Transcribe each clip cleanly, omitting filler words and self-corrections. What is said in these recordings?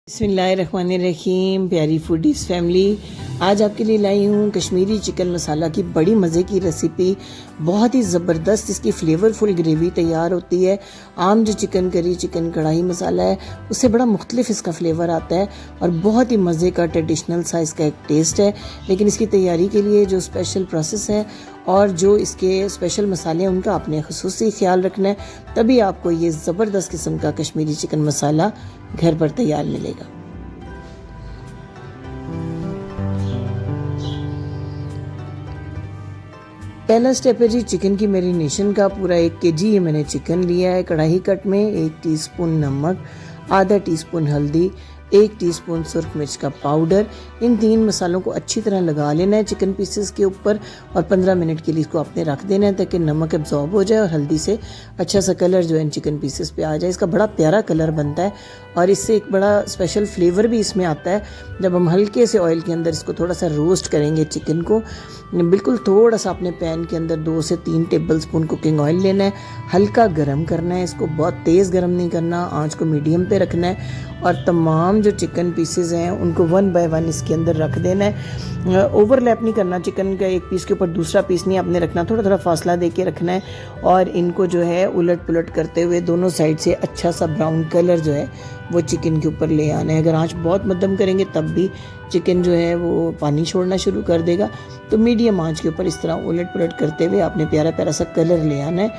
बिस्मिल्लाहिर्रहमानिर्रहीम। प्यारी foodies family, आज आपके लिए लाई हूँ कश्मीरी चिकन मसाला की बड़ी मज़े की रेसिपी। बहुत ही ज़बरदस्त इसकी फ्लेवरफुल ग्रेवी तैयार होती है। आम जो चिकन करी, चिकन कढ़ाई मसाला है, उससे बड़ा मुख्तलिफ इसका फ्लेवर आता है और बहुत ही मज़े का ट्रेडिशनल सा इसका एक टेस्ट है। लेकिन इसकी तैयारी के लिए जो स्पेशल प्रोसेस है और जो इसके स्पेशल मसाले हैं, उनका आपने खुसूसी ख्याल रखना है, तभी आपको ये ज़बरदस्त किस्म का कश्मीरी चिकन मसाला घर पर तैयार मिलेगा। पहला स्टेप है जी चिकन की मैरिनेशन का। पूरा 1 kg ये मैंने चिकन लिया है। कढ़ाई कट में 1 टीस्पून नमक, आधा टीस्पून हल्दी, 1 टीस्पून सुर्ख मिर्च का पाउडर, इन 3 मसालों को अच्छी तरह लगा लेना है चिकन पीसेस के ऊपर और 15 मिनट के लिए इसको आपने रख देना है ताकि नमक एब्जॉर्ब हो जाए और हल्दी से अच्छा सा कलर जो है चिकन पीसेस पे आ जाए। इसका बड़ा प्यारा कलर बनता है और इससे एक बड़ा स्पेशल फ्लेवर भी इसमें आता है। जब हम हल्के से ऑयल के अंदर इसको थोड़ा सा रोस्ट करेंगे चिकन को, बिल्कुल थोड़ा सा अपने पैन के अंदर 2 से 3 टेबल स्पून कुकिंग ऑयल लेना है, हल्का गरम करना है। इसको बहुत तेज़ गरम नहीं करना, आंच को मीडियम पे रखना है और तमाम जो चिकन पीसेस हैं उनको 1 बाय 1 इसके अंदर रख देना है। ओवरलैप नहीं करना, चिकन का एक पीस के ऊपर दूसरा पीस नहीं आपने रखना, थोड़ा थोड़ा फासला दे के रखना है और इनको जो है उलट पुलट करते हुए दोनों साइड से अच्छा सा ब्राउन कलर जो है वो चिकन के ऊपर ले आना है। अगर आंच बहुत मध्यम करेंगे तब भी चिकन जो है वो पानी छोड़ना शुरू कर देगा, तो मीडियम आंच के ऊपर इस तरह उलट पुलट करते हुए आपने प्यारा प्यारा सा कलर ले आना है।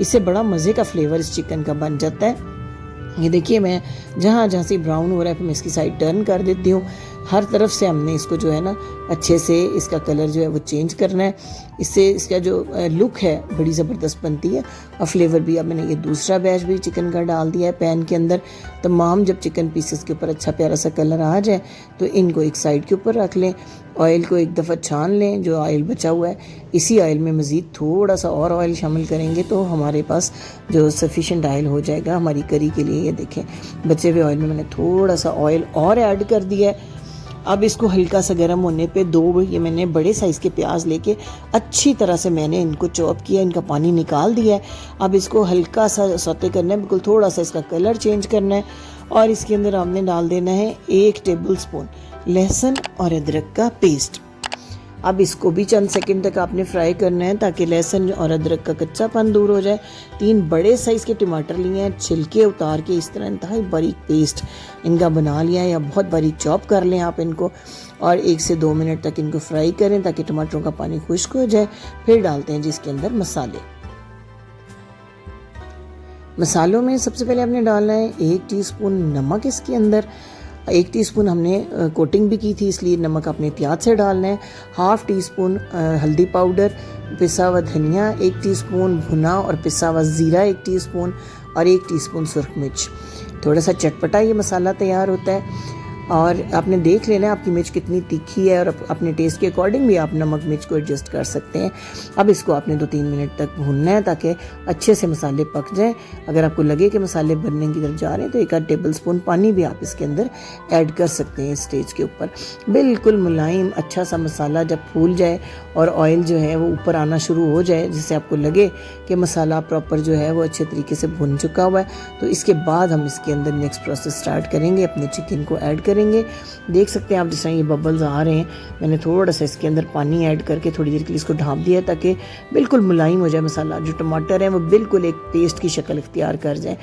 इससे बड़ा मज़े का फ्लेवर इस चिकन का बन जाता है। ये देखिए, मैं जहाँ जहाँ से ब्राउन हो रहा है फिर मैं इसकी साइड टर्न कर देती हूँ। हर तरफ से हमने इसको जो है ना अच्छे से इसका कलर जो है वो चेंज करना है। इससे इसका जो लुक है बड़ी ज़बरदस्त बनती है और फ्लेवर भी। अब मैंने ये दूसरा बैच भी चिकन का डाल दिया है पैन के अंदर। तमाम जब चिकन पीसेस के ऊपर अच्छा प्यारा सा कलर आ जाए तो इनको एक साइड के ऊपर रख लें। ऑयल को एक दफ़ा छान लें, जो ऑयल बचा हुआ है इसी ऑयल में मज़ीद थोड़ा सा और ऑयल शामिल करेंगे तो हमारे पास जो सफिशेंट ऑयल हो जाएगा हमारी करी के लिए। ये देखें, बचे हुए ऑयल में मैंने थोड़ा सा ऑयल और ऐड कर दिया है। अब इसको हल्का सा गर्म होने पे 2 ये मैंने बड़े साइज़ के प्याज लेके अच्छी तरह से मैंने इनको चॉप किया, इनका पानी निकाल दिया है। अब इसको हल्का सा सौते करना है, बिल्कुल थोड़ा सा इसका कलर चेंज करना है और इसके अंदर हमने डाल देना है 1 टेबल स्पून लहसुन और अदरक का पेस्ट। अब इसको भी चंद सेकंड तक आपने फ्राई करना है ताकि लहसुन और अदरक का कच्चापन दूर हो जाए। 3 बड़े साइज़ के टमाटर लिए हैं, छिलके उतार के इस तरह इंतहाई बारीक पेस्ट इनका बना लिया है या बहुत बारीक चॉप कर लें आप इनको और 1 से 2 मिनट तक इनको फ्राई करें ताकि टमाटरों का पानी खुश्क हो जाए। फिर डालते हैं जिसके अंदर मसालों में सबसे पहले आपने डालना है 1 टीस्पून नमक। इसके अंदर 1 टीस्पून हमने कोटिंग भी की थी इसलिए नमक अपने एहतियात से डालना है। ½ टीस्पून हल्दी पाउडर, पिसा हुआ धनिया 1 टीस्पून, भुना और पिसा हुआ ज़ीरा 1 टीस्पून और 1 टीस्पून सुर्ख मिर्च। थोड़ा सा चटपटा ये मसाला तैयार होता है और आपने देख लेना है आपकी मिर्च कितनी तीखी है और अपने टेस्ट के अकॉर्डिंग भी आप नमक मिर्च को एडजस्ट कर सकते हैं। अब इसको आपने 2-3 मिनट तक भूनना है ताकि अच्छे से मसाले पक जाएं। अगर आपको लगे कि मसाले बनने की तरफ जा रहे हैं तो 1 टेबल स्पून पानी भी आप इसके अंदर ऐड कर सकते हैं। स्टेज के ऊपर बिल्कुल मुलायम अच्छा सा मसाला जब फूल जाए और ऑयल जो है वो ऊपर आना शुरू हो जाए, जिससे आपको लगे कि मसाला प्रॉपर जो है वो अच्छे तरीके से भुन चुका हुआ है, तो इसके बाद हम इसके अंदर नेक्स्ट प्रोसेस स्टार्ट करेंगे, अपने चिकन को ऐड करेंगे। देख सकते हैं आप जिस तरह ये बबल्स आ रहे हैं, मैंने थोड़ा सा इसके अंदर पानी ऐड करके थोड़ी देर के लिए इसको ढाँप दिया ताकि बिल्कुल मुलायम हो जाए मसाला। जो टमाटर है वो बिल्कुल एक पेस्ट की शक्ल इख्तियार कर जाए,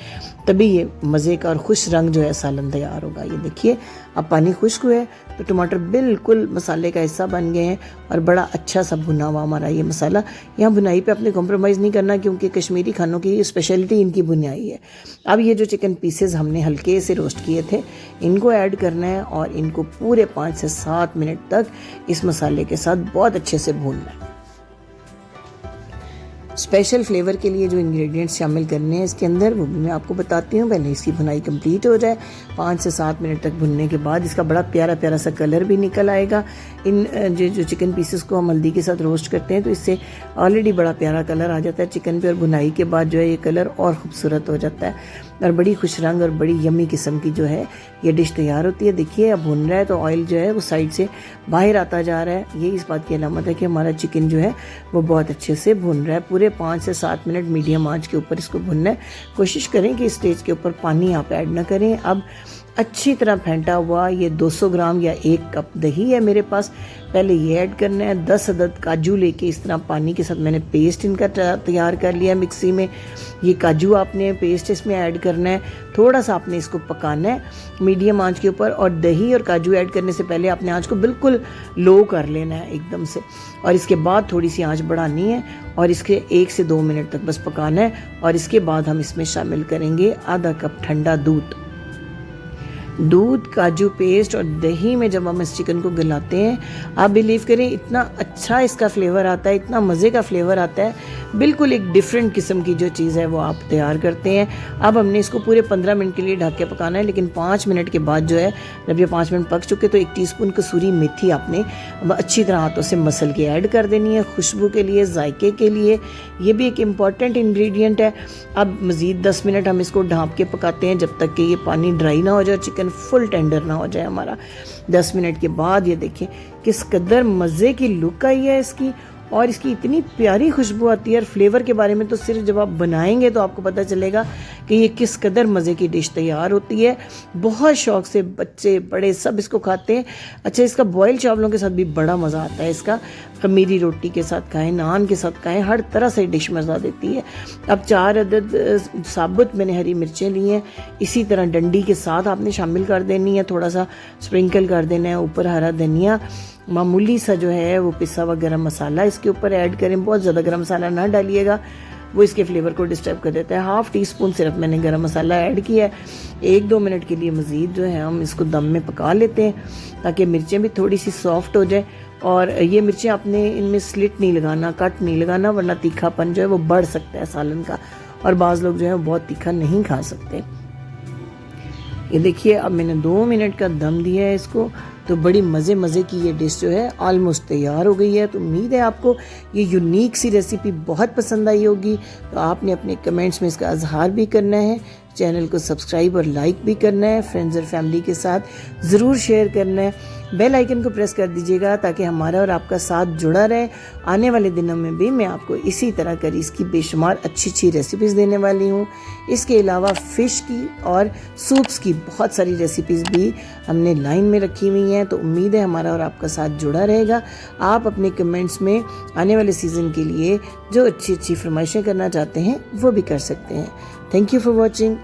तभी ये मज़े का और खुश रंग जो है सालन तैयार होगा। ये देखिए, अब पानी खुश्क हुआ है तो टमाटर बिल्कुल मसाले का हिस्सा बन गए हैं और बड़ा अच्छा सा भुना हुआ हमारा ये मसाला। यहाँ भुनाई पे अपने कॉम्प्रोमाइज़ नहीं करना क्योंकि कश्मीरी खानों की स्पेशलिटी इनकी भुनाई है। अब ये जो चिकन पीसेस हमने हल्के से रोस्ट किए थे इनको ऐड करना है और इनको पूरे 5 से 7 मिनट तक इस मसाले के साथ बहुत अच्छे से भूनना है। स्पेशल फ्लेवर के लिए जो इंग्रेडिएंट्स शामिल करने हैं इसके अंदर वो भी मैं आपको बताती हूँ। पहले इसकी भुनाई कंप्लीट हो जाए, 5 से 7 मिनट तक भुनने के बाद इसका बड़ा प्यारा प्यारा सा कलर भी निकल आएगा। इन जो चिकन पीसेस को हम हल्दी के साथ रोस्ट करते हैं तो इससे ऑलरेडी बड़ा प्यारा कलर आ जाता है चिकन पे और भुनाई के बाद जो है ये कलर और खूबसूरत हो जाता है और बड़ी खुश रंग और बड़ी यमी किस्म की जो है ये डिश तैयार होती है। देखिए, अब भुन रहा है तो ऑयल जो है वो साइड से बाहर आता जा रहा है। ये इस बात की अलामत है कि हमारा चिकन जो है वो बहुत अच्छे से भुन रहा है। पूरे 5 से 7 मिनट मीडियम आंच के ऊपर इसको भुनना है। कोशिश करें कि इस स्टेज के ऊपर पानी आप ऐड ना करें। अब अच्छी तरह फेंटा हुआ ये 200 ग्राम या 1 कप दही है मेरे पास। पहले ये ऐड करना है। 10 अदद काजू लेके इस तरह पानी के साथ मैंने पेस्ट इनका तैयार कर लिया मिक्सी में। ये काजू आपने पेस्ट इसमें ऐड करना है। थोड़ा सा आपने इसको पकाना है मीडियम आंच के ऊपर, और दही और काजू ऐड करने से पहले आपने आंच को बिल्कुल लो कर लेना है एकदम से, और इसके बाद थोड़ी सी आंच बढ़ानी है और इसके 1 से 2 मिनट तक बस पकाना है। और इसके बाद हम इसमें शामिल करेंगे आधा कप ठंडा दूध। काजू पेस्ट और दही में जब हम इस चिकन को गलाते हैं, आप बिलीव करें इतना अच्छा इसका फ्लेवर आता है, इतना मज़े का फ्लेवर आता है, बिल्कुल एक डिफरेंट किस्म की जो चीज़ है वो आप तैयार करते हैं। अब हमने इसको पूरे 15 मिनट के लिए ढक के पकाना है, लेकिन 5 मिनट के बाद जो है, जब ये 5 मिनट पक चुके तो 1 टीस्पून कसूरी मेथी आपने अच्छी तरह हाथों से मसल के ऐड कर देनी है, खुशबू के लिए, जायके के लिए। ये भी एक इम्पॉर्टेंट इंग्रेडिएंट है। अब मज़ीद 10 मिनट हम इसको ढाँप के पकाते हैं जब तक कि ये पानी ड्राई ना हो जाए, चिकन फुल टेंडर ना हो जाए हमारा। 10 मिनट के बाद ये देखें किस कदर मज़े की लुक आई है इसकी, और इसकी इतनी प्यारी खुशबू आती है। और फ्लेवर के बारे में तो सिर्फ जब आप बनाएंगे तो आपको पता चलेगा कि ये किस कदर मज़े की डिश तैयार होती है। बहुत शौक़ से बच्चे बड़े सब इसको खाते हैं। अच्छा, इसका बॉयल चावलों के साथ भी बड़ा मज़ा आता है इसका। खमीरी रोटी के साथ खाएं, नान के साथ खाएं, हर तरह से डिश मज़ा देती है। अब 4 अदद साबुत मैंने हरी मिर्चें ली हैं, इसी तरह डंडी के साथ आपने शामिल कर देनी है, थोड़ा सा स्प्रिंकल कर देना है। ऊपर हरा धनिया, मामूली सा जो है वो पिसा हुआ गरम मसाला इसके ऊपर ऐड करें। बहुत ज़्यादा गरम मसाला ना डालिएगा, वो इसके फ्लेवर को डिस्टर्ब कर देता है। 1/2 टीस्पून सिर्फ मैंने गरम मसाला ऐड किया है। 1-2 मिनट के लिए मज़ीद जो है हम इसको दम में पका लेते हैं ताकि मिर्चें भी थोड़ी सी सॉफ्ट हो जाए। और ये मिर्चें आपने इनमें स्लिट नहीं लगाना, कट नहीं लगाना, वरना तीखापन जो है वो बढ़ सकता है सालन का, और बाज़ लोग जो है वो बहुत तीखा नहीं खा सकते। ये देखिए अब मैंने 2 मिनट का दम दिया है इसको, तो बड़ी मज़े की ये डिश जो है ऑलमोस्ट तैयार हो गई है। तो उम्मीद है आपको ये यूनिक सी रेसिपी बहुत पसंद आई होगी। तो आपने अपने कमेंट्स में इसका इजहार भी करना है, चैनल को सब्सक्राइब और लाइक भी करना है, फ्रेंड्स और फैमिली के साथ ज़रूर शेयर करना है। बेल आइकन को प्रेस कर दीजिएगा ताकि हमारा और आपका साथ जुड़ा रहे। आने वाले दिनों में भी मैं आपको इसी तरह करीज की बेशुमार अच्छी रेसिपीज़ देने वाली हूँ। इसके अलावा फ़िश की और सूप्स की बहुत सारी रेसिपीज़ भी हमने लाइन में रखी हुई हैं। तो उम्मीद है हमारा और आपका साथ जुड़ा रहेगा। आप अपने कमेंट्स में आने वाले सीज़न के लिए जो अच्छी फरमाइशें करना चाहते हैं वो भी कर सकते हैं। Thank you for watching.